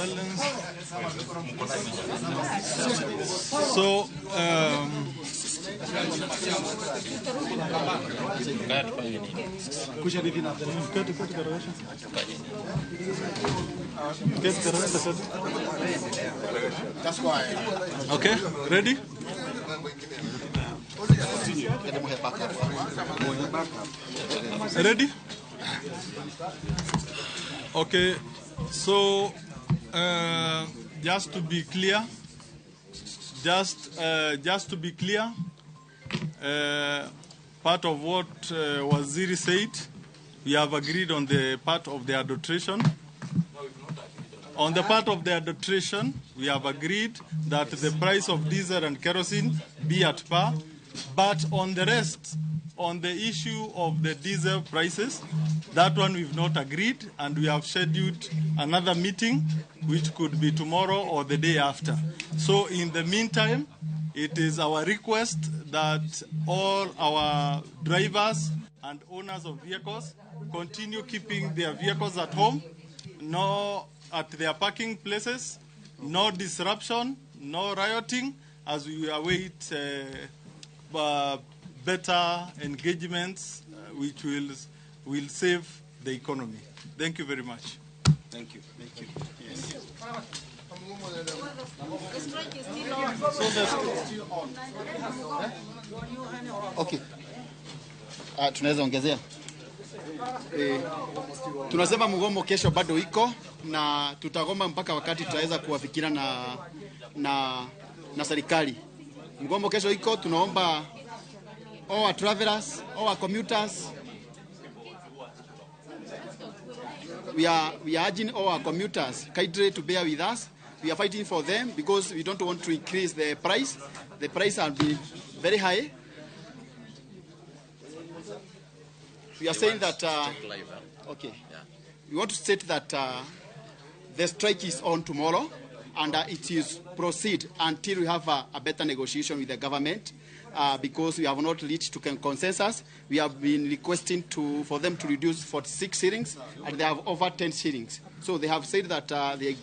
silence. So, okay, ready? Ready? Okay, so just to be clear, part of what Waziri said, we have agreed on the part of the adulteration. On the part of the adulteration, we have agreed that the price of diesel and kerosene be at par, but on the rest, on the issue of the diesel prices, that one we've not agreed, and we have scheduled another meeting, which could be tomorrow or the day after. So in the meantime, it is our request that all our drivers and owners of vehicles continue keeping their vehicles at home, no at their parking places, no disruption, no rioting, as we await better engagements which will save the economy. Thank you very much. Thank you. Thank you. Yes. Okay. Tunaweza ongezea. Tunasema mgomo kesho bado iko na tutagoma mpaka wakati tutaweza kuwafikiana na serikali. Mgomo kesho iko, tunaomba all our travelers, all our commuters. We are urging all our commuters kindly to bear with us. We are fighting for them because we don't want to increase the price. The price will be very high. We are saying that okay. Yeah. We want to state that the strike is on tomorrow, and it is proceed until we have a better negotiation with the government. Because we have not reached to consensus, we have been requesting for them to reduce 46 shillings, and they have over 10 shillings. So they have said that they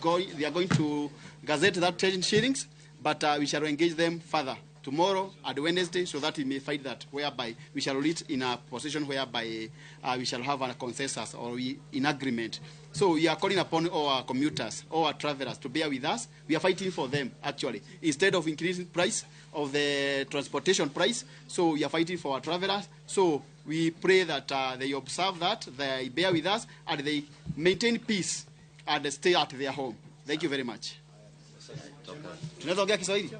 are going to gazette that 10 shillings, but we shall engage them further tomorrow and Wednesday, so that we may find that whereby we shall reach in a position whereby we shall have a consensus or in agreement. So we are calling upon all our commuters, all our travelers to bear with us. We are fighting for them, actually. Instead of increasing price of the transportation price, so we are fighting for our travelers. So we pray that they observe that, they bear with us, and they maintain peace and stay at their home. Thank you very much. Tunaweza ongea Kiswahili?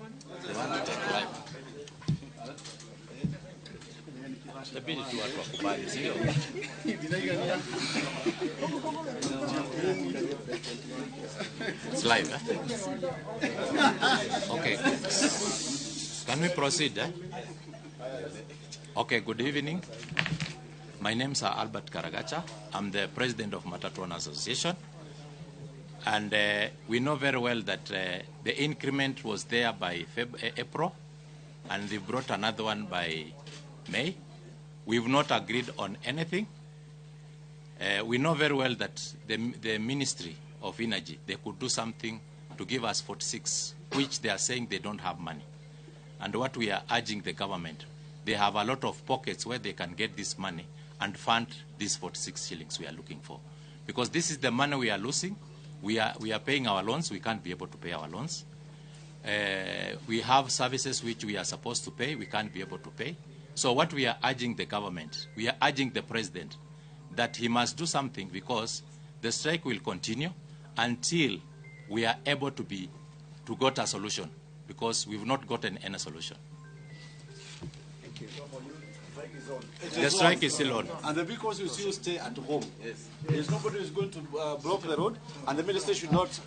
It's live, eh? Okay. Can we proceed, eh? Okay, good evening. My name is Albert Karagacha. I'm the president of Matatuan Association. And we know very well that the increment was there by April, and they brought another one by May. We've not agreed on anything. We know very well that the Ministry of Energy, they could do something to give us 46, which they are saying they don't have money. And what we are urging the government, they have a lot of pockets where they can get this money and fund these 46 shillings we are looking for. Because this is the money we are losing. We are paying our loans. We can't be able to pay our loans. We have services which we are supposed to pay. We can't be able to pay. So what we are urging the government, we are urging the president that he must do something, because the strike will continue until we are able to get a solution, because we've not gotten any solution. Thank you. The strike is still on. And the vehicles will still stay at home. Yes. There's nobody who's going to block the road, and the minister should not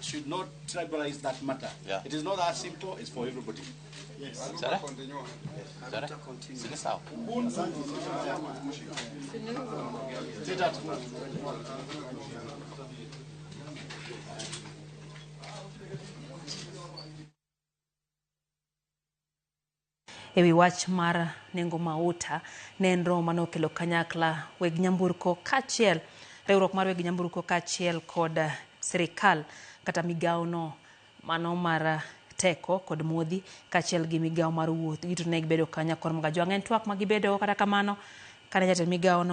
tribalize that matter. Yeah. It is not that simple. It's for everybody. Yes. Sarah? Sarah? Sina sawa. Ewi wach mar nengo mauta nenro manokelo kanyakla weg nyamburko kachiel riwruok mar weg nyamburko kachiel kod sirkal kata migao no mano mar teko kod modhi kachiel gi migao mar wuoth gitu ne gibedo kanya kor mga jwang'en twak magibedo kata kamano kane jatend migao no